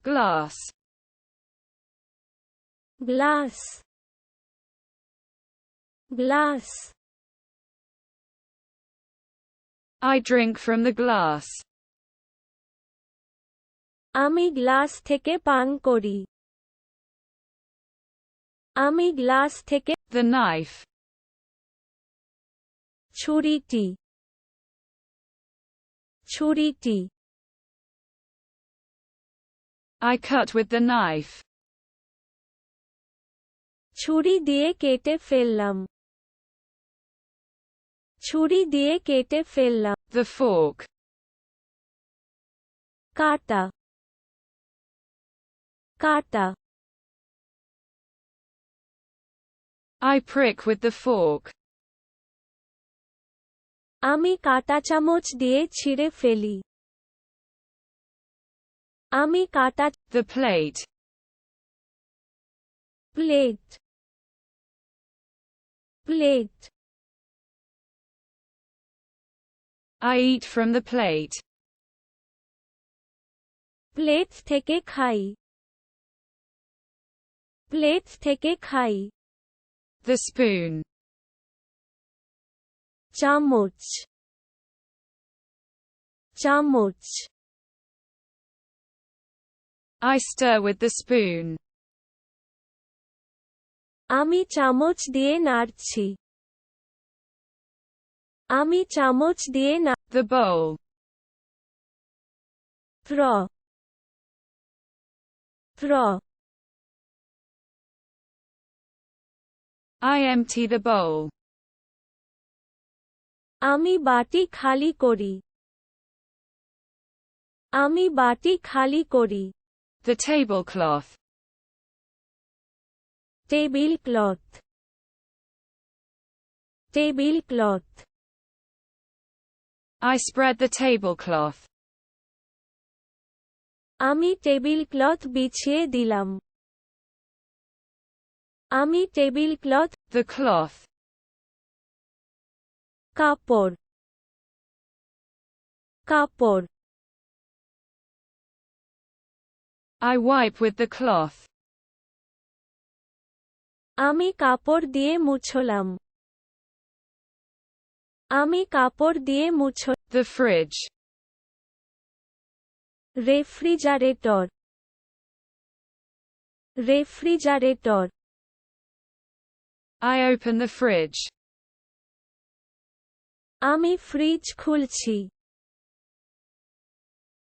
Glass. glass, glass. I drink from the glass. আমি glass থেকে পান করি। আমি গ্লাস থেকে। The knife. ছুরিটি, ছুরিটি। I cut with the knife. ছুরি দিয়ে কেটে ফেললাম। ছুরি দিয়ে কেটে ফেললাম। The fork. কাটা, কাটা। I prick with the fork. আমি কাঁটা চামচ দিয়ে ছিঁড়ে ফেলি। আমি কাঁটা। The plate. Plate, plate. I eat from the plate. Plate থেকে খাই। প্লেট থেকে খাই। The spoon. চামচ, চামচ। I stir with the spoon. আমি চামচ দিয়ে নাড়ছি। আমি চামচ দিয়ে না। The bowl. ফ্র, ফ্র। I empty the bowl. আমি বাটি খালি করি। আমি বাটি খালি করি। The tablecloth. Table cloth, table cloth. I spread the tablecloth. আমি টেবিল ক্লথ বিছিয়ে দিলাম। আমি টেবিল ক্লথ। The cloth. কাপড়, কাপড়। I wipe with the cloth. আমি কাপড় দিয়ে মুছলাম। আমি কাপড় দিয়ে মুছ। The fridge. Refrigerator, refrigerator. I open the fridge. আমি ফ্রিজ খুলছি।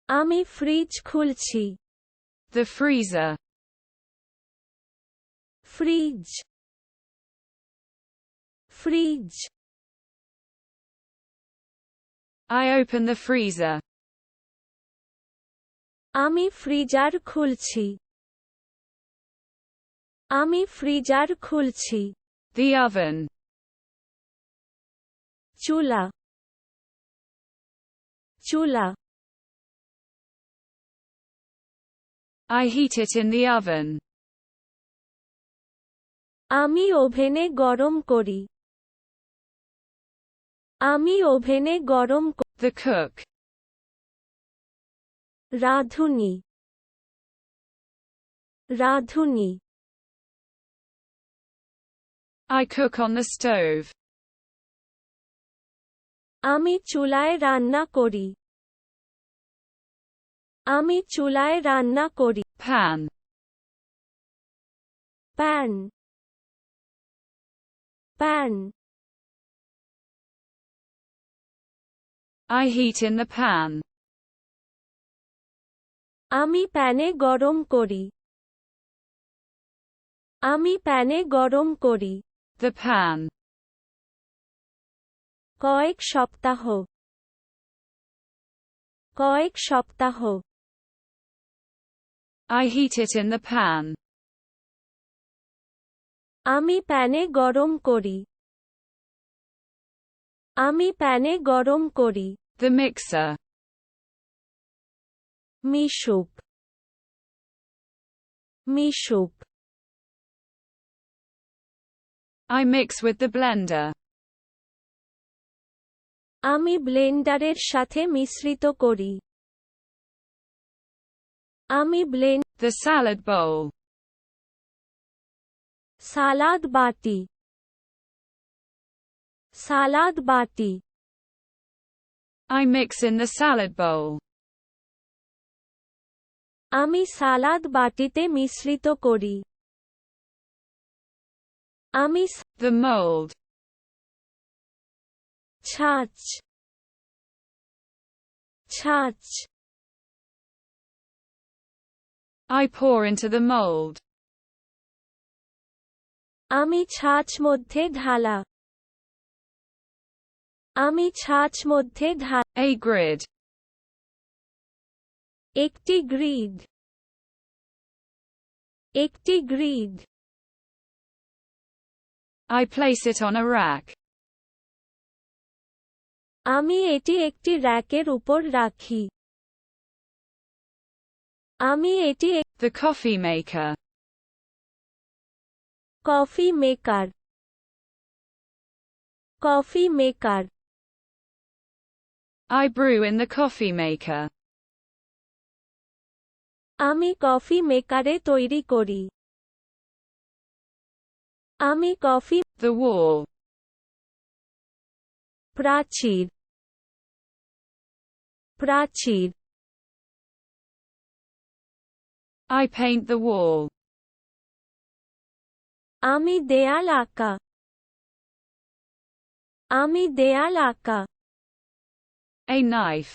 আমি ফ্রিজ খুলছি। The freezer. Fridge, fridge. I open the freezer. আমি ফ্রিজার খুলছি। আমি ফ্রিজার খুলছি। The oven. চুলা, চুলা। I heat it in the oven. আমি ওভেনে গরম করি। আমি ওভেনে গরম। The cook. রাঁধুনি, রাঁধুনি। I cook on the stove. আমি চুলায় রান্না করি। আমি চুলায় রান্না করি। Pan. Pan, pan. I heat in the pan. আমি প্যানে গরম করি। আমি প্যানে গরম করি। The pan. কয়েক সপ্তাহ, কয়েক সপ্তাহ। I heat it in the pan. আমি প্যানে গরম করি। আমি প্যানে গরম করি। The mixer. Mishuk, Mishuk. I mix with the blender. আমি ব্লেন্ডারের সাথে মিশ্রিত করি। আমি ব্লেন্ড The salad bowl. সালাদ বাটি সালাদ বাটি I mix in the salad bowl. আমি সালাদ বাটিতে মিশ্রিত করি আমি The mold. ছাঁচ ছাঁচ I pour into the mold. আমি ছাঁচ মধ্যে ঢালা আমি ছাঁচ মধ্যে ঢালা A grid. একটি গ্রিড একটি grid I place it on a rack. আমি এটি একটি র্যাকের উপর রাখি আমি এটি The coffee maker. Coffee maker coffee maker I brew in the coffee maker. আমি কফি মেকারে তৈরি করি আমি কফি The wall. প্রাচীর প্রাচীর I paint the wall. আমি দেয়াল আঁকা আমি দেয়াল আঁকা A knife.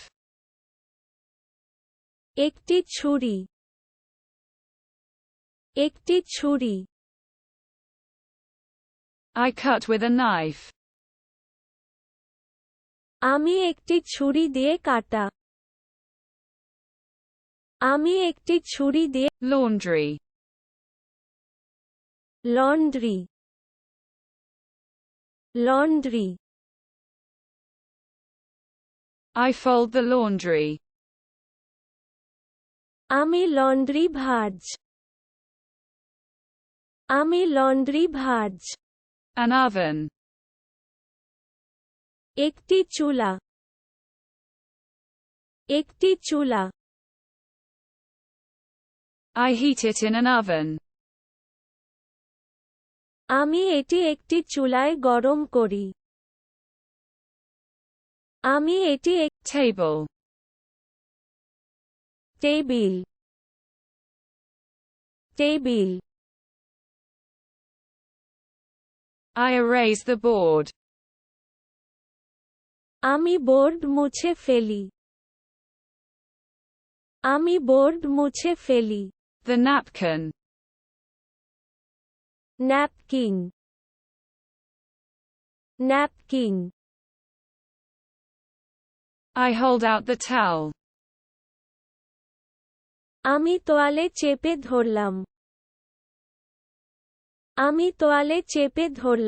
একটি ছুরি একটি ছুরি I cut with a knife. আমি একটি ছুরি দিয়ে কাটা আমি একটি ছুরি দিয়ে Laundry. Laundry laundry I fold the laundry. আমি লন্ড্রি ভাঁজ আমি লন্ড্রি ভাঁজ An oven. একটি চুলা একটি চুলা I heat it in an oven. আমি এটি একটি চুলায় গরম করি আমি এটি Table. Table table I erase the board. আমি বোর্ড মুছে ফেলি আমি বোর্ড মুছে ফেলি The napkin. Napkin napkin I hold out the towel. আমি তোয়ালে চেপে ধরলাম আমি তোয়ালে চেপে ধরলাম